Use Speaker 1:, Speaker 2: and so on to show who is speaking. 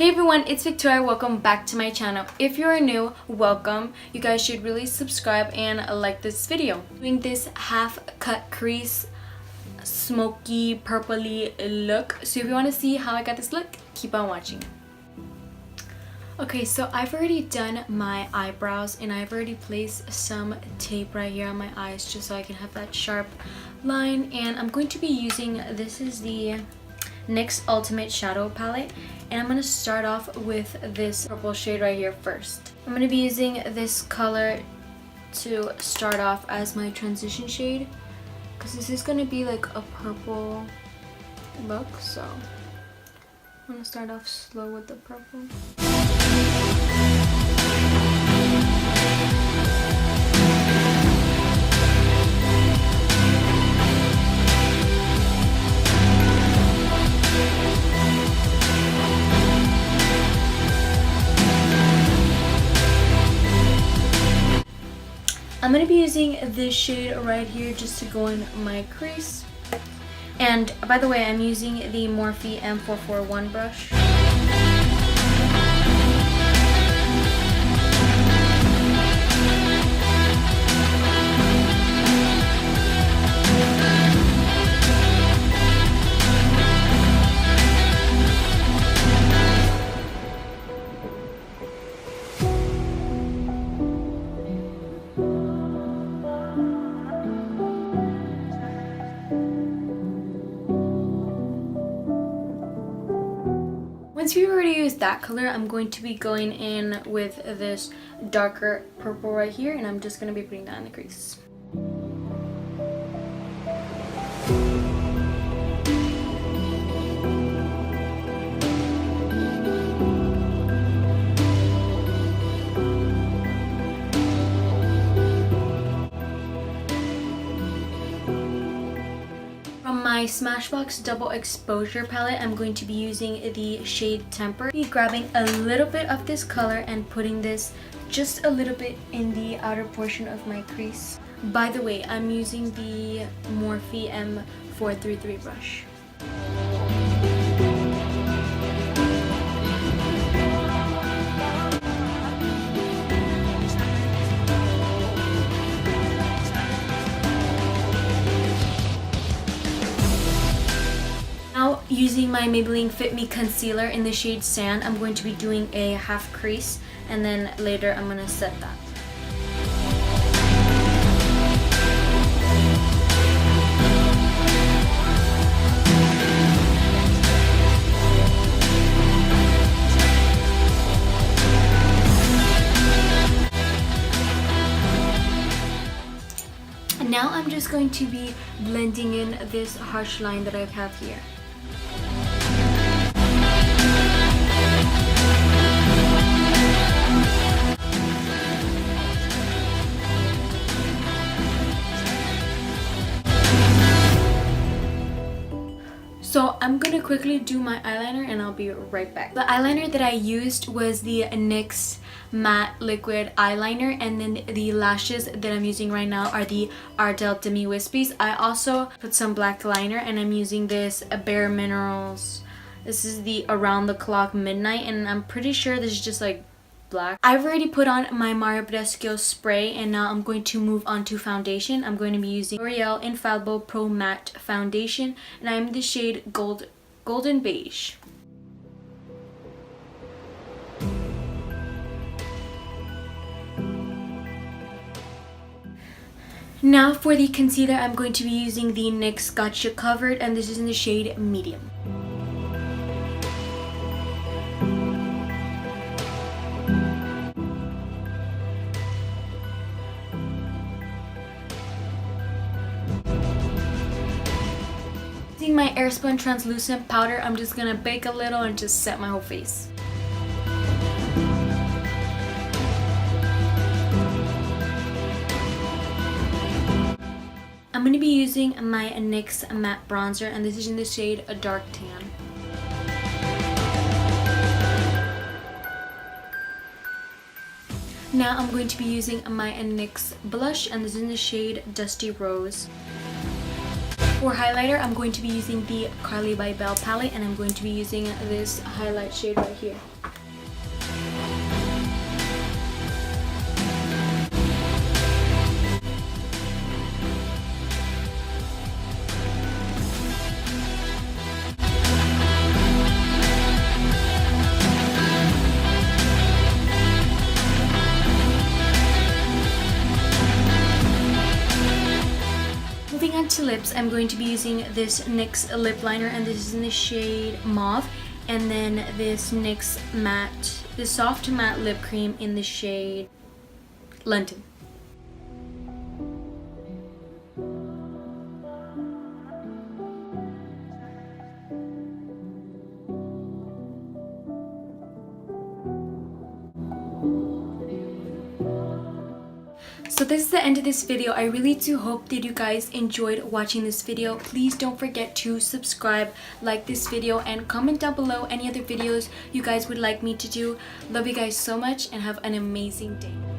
Speaker 1: Hey everyone, it's Victoria. Welcome back to my channel. If you're new, welcome. You guys should really subscribe and like this video. Doing this half cut crease smoky purpley look. So if you want to see how I got this look, keep on watching. Okay, so I've already done my eyebrows and I've already placed some tape right here on my eyes just so I can have that sharp line. And I'm going to be using, this is the NYX Ultimate Shadow Palette, and I'm going to start off with this purple shade right here first. I'm going to be using this color to start off as my transition shade because this is going to be like a purple look, so I'm going to start off slow with the purple. I'm going to be using this shade right here just to go in my crease. And by the way, I'm using the Morphe M441 brush. Once we've already used that color, I'm going to be going in with this darker purple right here, and I'm just going to be putting that in the crease. My Smashbox Double Exposure palette, I'm going to be using the shade Temper. Be grabbing a little bit of this color and putting this just a little bit in the outer portion of my crease. By the way, I'm using the Morphe M433 brush. Using my Maybelline Fit Me Concealer in the shade Sand, I'm going to be doing a half crease, and then later I'm going to set that. And now I'm just going to be blending in this harsh line that I have here. So I'm gonna quickly do my eyeliner and I'll be right back. The eyeliner that I used was the NYX Matte Liquid Eyeliner, and then the lashes that I'm using right now are the Ardell Demi Wispies. I also put some black liner and I'm using this Bare Minerals. This is the Around the Clock Midnight, and I'm pretty sure this is just like black. I've already put on my Mario Badescu spray, and now I'm going to move on to foundation. I'm going to be using L'Oreal Infallible Pro Matte Foundation, and I'm in the shade Golden Beige. Now for the concealer, I'm going to be using the NYX Gotcha Covered, and this is in the shade Medium. Using my Airspun translucent powder, I'm just gonna bake a little and just set my whole face. I'm gonna be using my NYX matte bronzer, and this is in the shade a Dark Tan. Now I'm going to be using my NYX blush, and this is in the shade Dusty Rose. For highlighter, I'm going to be using the Carly by Belle palette, and I'm going to be using this highlight shade right here. into lips, I'm going to be using this NYX lip liner, and this is in the shade Mauve, and then this NYX matte, the soft matte lip cream in the shade London. So this is the end of this video. I really do hope that you guys enjoyed watching this video. Please don't forget to subscribe, like this video, and comment down below any other videos you guys would like me to do. Love you guys so much and have an amazing day.